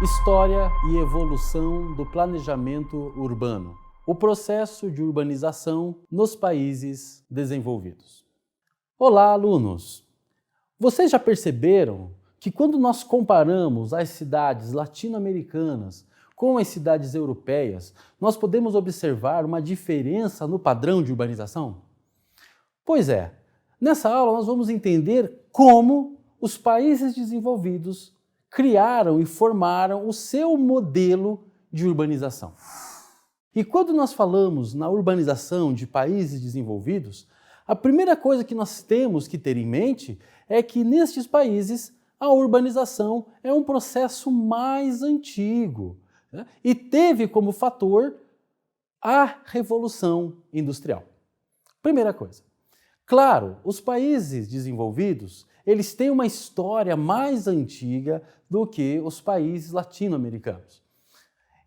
História e evolução do planejamento urbano. O processo de urbanização nos países desenvolvidos. Olá, alunos! Vocês já perceberam que quando nós comparamos as cidades latino-americanas com as cidades europeias, nós podemos observar uma diferença no padrão de urbanização? Pois é, nessa aula nós vamos entender como os países desenvolvidos criaram e formaram o seu modelo de urbanização. E quando nós falamos na urbanização de países desenvolvidos, a primeira coisa que nós temos que ter em mente é que nestes países a urbanização é um processo mais antigo, né? E teve como fator a Revolução Industrial. Primeira coisa. Claro, os países desenvolvidos, eles têm uma história mais antiga do que os países latino-americanos.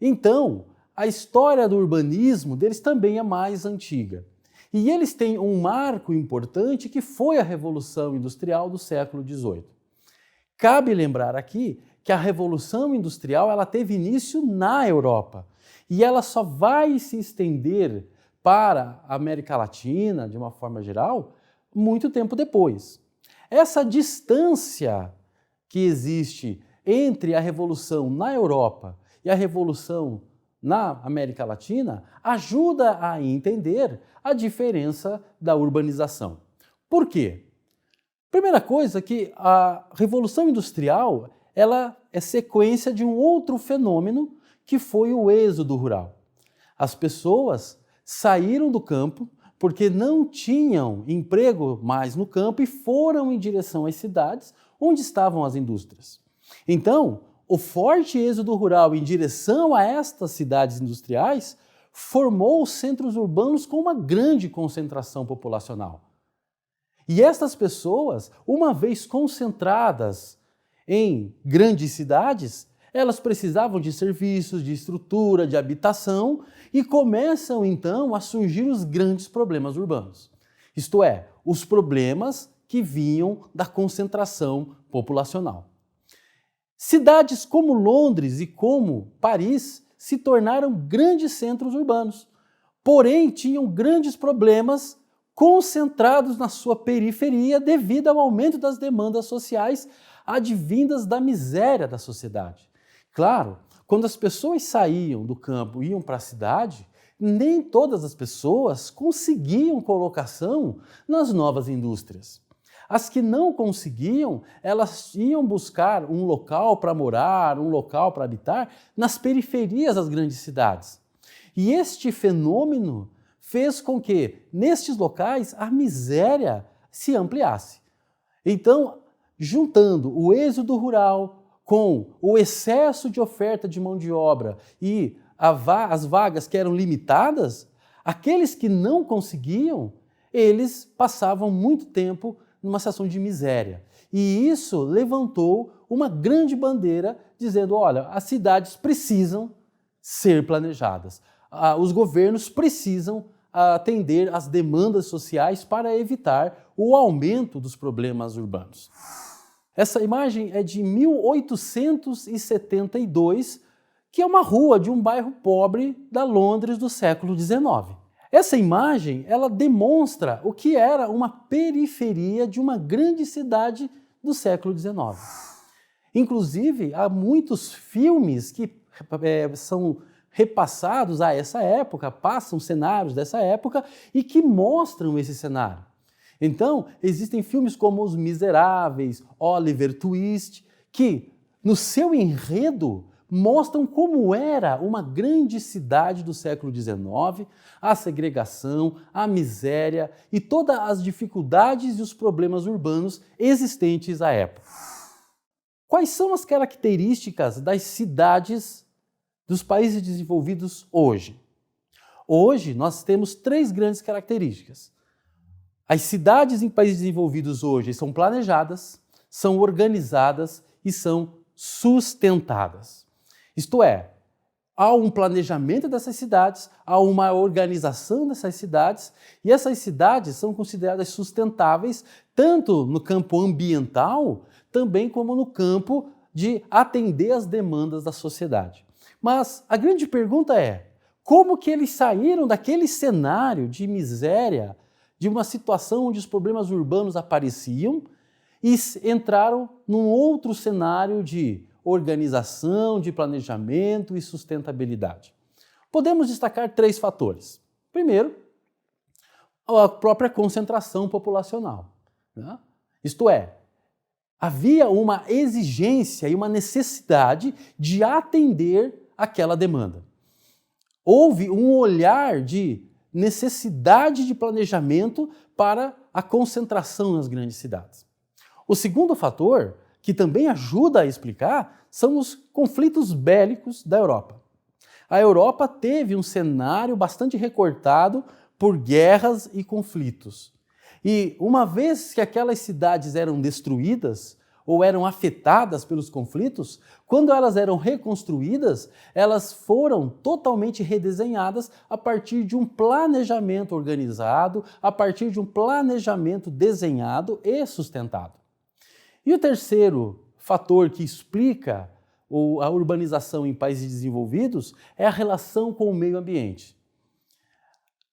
Então, a história do urbanismo deles também é mais antiga. E eles têm um marco importante que foi a Revolução Industrial do século XVIII. Cabe lembrar aqui que a Revolução Industrial ela teve início na Europa e ela só vai se estender para a América Latina, de uma forma geral, muito tempo depois. Essa distância que existe entre a Revolução na Europa e a Revolução na América Latina ajuda a entender a diferença da urbanização. Por quê? Primeira coisa que a Revolução Industrial ela é sequência de um outro fenômeno que foi o êxodo rural. As pessoas saíram do campo porque não tinham emprego mais no campo e foram em direção às cidades onde estavam as indústrias. Então, o forte êxodo rural em direção a estas cidades industriais formou centros urbanos com uma grande concentração populacional. E estas pessoas, uma vez concentradas em grandes cidades, elas precisavam de serviços, de estrutura, de habitação e começam então a surgir os grandes problemas urbanos. Isto é, os problemas que vinham da concentração populacional. Cidades como Londres e como Paris se tornaram grandes centros urbanos, porém tinham grandes problemas concentrados na sua periferia devido ao aumento das demandas sociais advindas da miséria da sociedade. Claro, quando as pessoas saíam do campo e iam para a cidade, nem todas as pessoas conseguiam colocação nas novas indústrias. As que não conseguiam, elas iam buscar um local para morar, um local para habitar nas periferias das grandes cidades. E este fenômeno fez com que, nestes locais, a miséria se ampliasse. Então, juntando o êxodo rural com o excesso de oferta de mão de obra e as vagas que eram limitadas, aqueles que não conseguiam, eles passavam muito tempo numa situação de miséria. E isso levantou uma grande bandeira dizendo, olha, as cidades precisam ser planejadas. Os governos precisam atender às demandas sociais para evitar o aumento dos problemas urbanos. Essa imagem é de 1872, que é uma rua de um bairro pobre da Londres do século XIX. Essa imagem, ela demonstra o que era uma periferia de uma grande cidade do século XIX. Inclusive, há muitos filmes que são repassados a essa época, passam cenários dessa época e que mostram esse cenário. Então, existem filmes como Os Miseráveis, Oliver Twist, que, no seu enredo, mostram como era uma grande cidade do século XIX, a segregação, a miséria e todas as dificuldades e os problemas urbanos existentes à época. Quais são as características das cidades dos países desenvolvidos hoje? Hoje, nós temos 3 grandes características. As cidades em países desenvolvidos hoje são planejadas, são organizadas e são sustentadas. Isto é, há um planejamento dessas cidades, há uma organização dessas cidades, e essas cidades são consideradas sustentáveis tanto no campo ambiental, também como no campo de atender às demandas da sociedade. Mas a grande pergunta é, como que eles saíram daquele cenário de miséria, de uma situação onde os problemas urbanos apareciam, e entraram num outro cenário de organização, de planejamento e sustentabilidade? Podemos destacar 3 fatores. Primeiro, a própria concentração populacional, né? Isto é, havia uma exigência e uma necessidade de atender aquela demanda. Houve um olhar de necessidade de planejamento para a concentração nas grandes cidades. O segundo fator, que também ajuda a explicar, são os conflitos bélicos da Europa. A Europa teve um cenário bastante recortado por guerras e conflitos. E uma vez que aquelas cidades eram destruídas ou eram afetadas pelos conflitos, quando elas eram reconstruídas, elas foram totalmente redesenhadas a partir de um planejamento organizado, a partir de um planejamento desenhado e sustentado. E o terceiro fator que explica a urbanização em países desenvolvidos é a relação com o meio ambiente.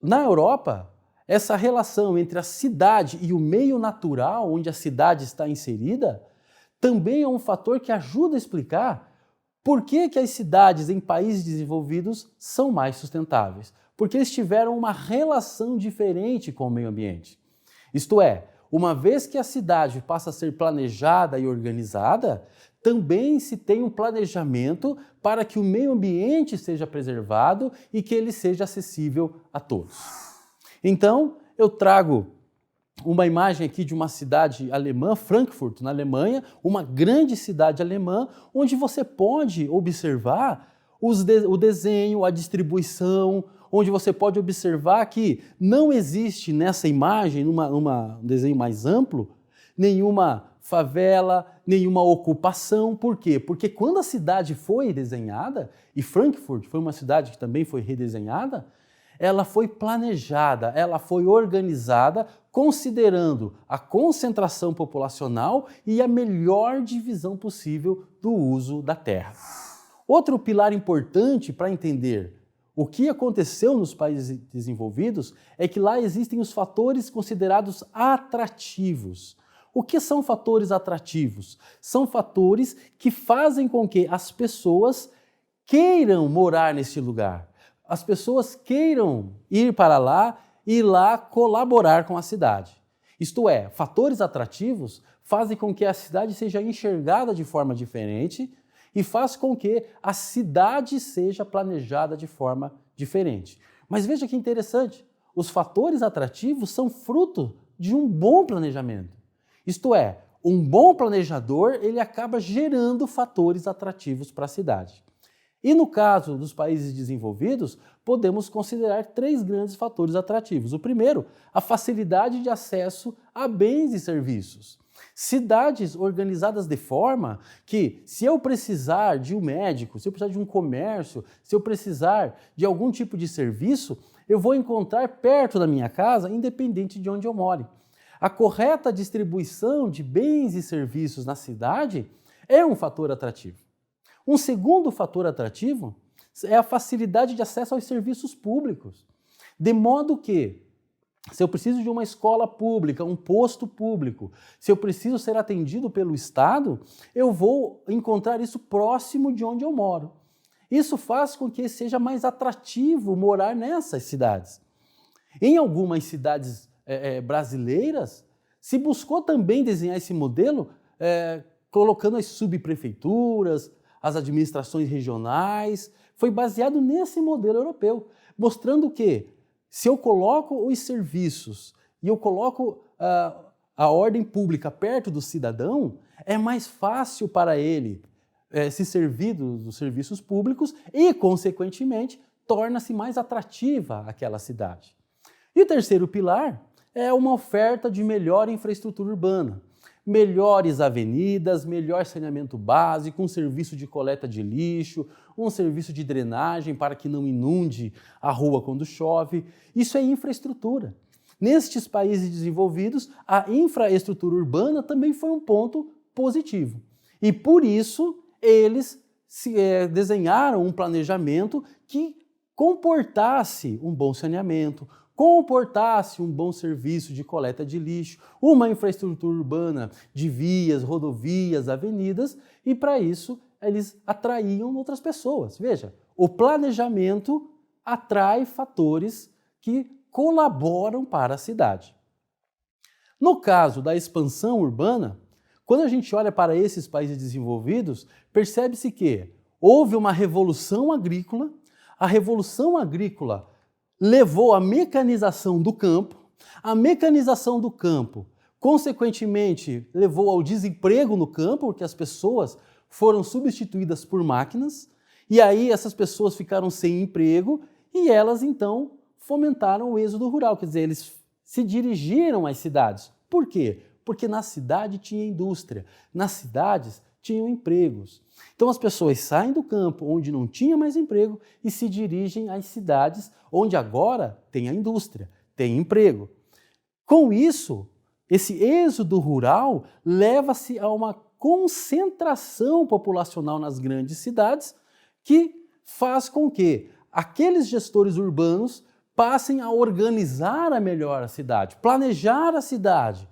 Na Europa, essa relação entre a cidade e o meio natural onde a cidade está inserida também é um fator que ajuda a explicar por que as cidades em países desenvolvidos são mais sustentáveis. Porque eles tiveram uma relação diferente com o meio ambiente. Isto é, uma vez que a cidade passa a ser planejada e organizada, também se tem um planejamento para que o meio ambiente seja preservado e que ele seja acessível a todos. Então, eu trago uma imagem aqui de uma cidade alemã, Frankfurt, na Alemanha, uma grande cidade alemã, onde você pode observar o desenho, a distribuição, onde você pode observar que não existe nessa imagem, num desenho mais amplo, nenhuma favela, nenhuma ocupação. Por quê? Porque quando a cidade foi desenhada, e Frankfurt foi uma cidade que também foi redesenhada, ela foi planejada, ela foi organizada, considerando a concentração populacional e a melhor divisão possível do uso da terra. Outro pilar importante para entender o que aconteceu nos países desenvolvidos é que lá existem os fatores considerados atrativos. O que são fatores atrativos? São fatores que fazem com que as pessoas queiram morar nesse lugar. As pessoas queiram ir para lá e lá colaborar com a cidade. Isto é, fatores atrativos fazem com que a cidade seja enxergada de forma diferente e faz com que a cidade seja planejada de forma diferente. Mas veja que interessante, os fatores atrativos são fruto de um bom planejamento. Isto é, um bom planejador, ele acaba gerando fatores atrativos para a cidade. E no caso dos países desenvolvidos, podemos considerar 3 grandes fatores atrativos. O primeiro, a facilidade de acesso a bens e serviços. Cidades organizadas de forma que, se eu precisar de um médico, se eu precisar de um comércio, se eu precisar de algum tipo de serviço, eu vou encontrar perto da minha casa, independente de onde eu more. A correta distribuição de bens e serviços na cidade é um fator atrativo. Um segundo fator atrativo é a facilidade de acesso aos serviços públicos. De modo que, se eu preciso de uma escola pública, um posto público, se eu preciso ser atendido pelo Estado, eu vou encontrar isso próximo de onde eu moro. Isso faz com que seja mais atrativo morar nessas cidades. Em algumas cidades brasileiras, se buscou também desenhar esse modelo colocando as subprefeituras, as administrações regionais. Foi baseado nesse modelo europeu, mostrando que se eu coloco os serviços e eu coloco a ordem pública perto do cidadão, é mais fácil para ele se servir dos serviços públicos e, consequentemente, torna-se mais atrativa aquela cidade. E o terceiro pilar é uma oferta de melhor infraestrutura urbana. melhores avenidas, melhor saneamento básico, um serviço de coleta de lixo, um serviço de drenagem para que não inunde a rua quando chove. Isso é infraestrutura. Nestes países desenvolvidos, a infraestrutura urbana também foi um ponto positivo. E por isso, eles desenharam um planejamento que comportasse um bom saneamento, comportasse um bom serviço de coleta de lixo, uma infraestrutura urbana de vias, rodovias, avenidas, e para isso eles atraíam outras pessoas. Veja, o planejamento atrai fatores que colaboram para a cidade. No caso da expansão urbana, quando a gente olha para esses países desenvolvidos, percebe-se que houve uma revolução agrícola. A revolução agrícola levou à mecanização do campo. A mecanização do campo, consequentemente, levou ao desemprego no campo, porque as pessoas foram substituídas por máquinas, e aí essas pessoas ficaram sem emprego e elas, então, fomentaram o êxodo rural, quer dizer, eles se dirigiram às cidades. Por quê? Porque na cidade tinha indústria, nas cidades tinham empregos. Então as pessoas saem do campo, onde não tinha mais emprego, e se dirigem às cidades, onde agora tem a indústria, tem emprego. Com isso, esse êxodo rural leva-se a uma concentração populacional nas grandes cidades, que faz com que aqueles gestores urbanos passem a organizar melhor a cidade, planejar a cidade,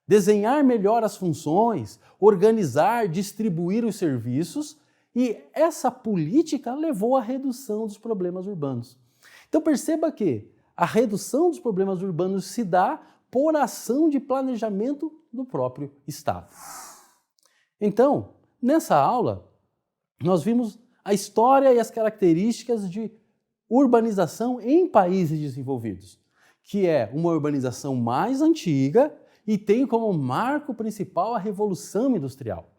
desenhar melhor as funções, organizar, distribuir os serviços, e essa política levou à redução dos problemas urbanos. Então perceba que a redução dos problemas urbanos se dá por ação de planejamento do próprio Estado. Então, nessa aula, nós vimos a história e as características de urbanização em países desenvolvidos, que é uma urbanização mais antiga e tem como marco principal a Revolução Industrial.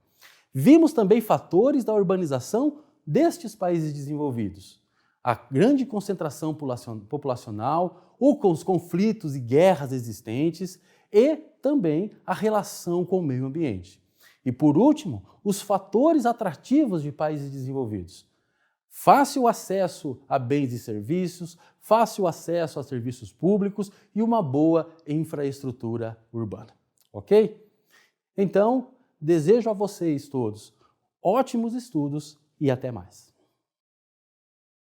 Vimos também fatores da urbanização destes países desenvolvidos. A grande concentração populacional, os conflitos e guerras existentes e também a relação com o meio ambiente. E por último, os fatores atrativos de países desenvolvidos. Fácil acesso a bens e serviços, fácil acesso a serviços públicos e uma boa infraestrutura urbana. Ok? Então, desejo a vocês todos ótimos estudos e até mais.